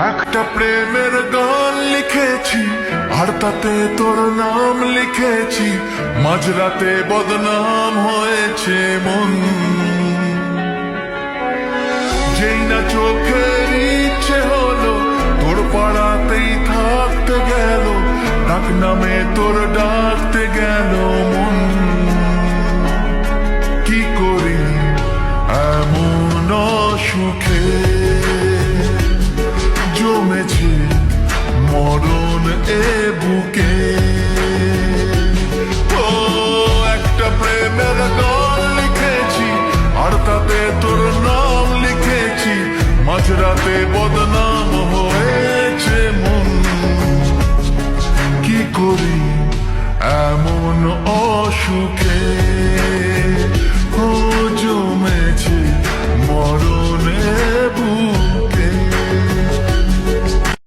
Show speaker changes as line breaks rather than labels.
একটা প্রেমের গান লিখেছি আর তাতে তোর নাম লিখেছি, মাঝরাতে বদনাম হয়েছে মন। যেই না চোখের ইচ্ছে হলো তোর পাড়াতেই থাকতে গেল, ডাক নামে তোর ডাক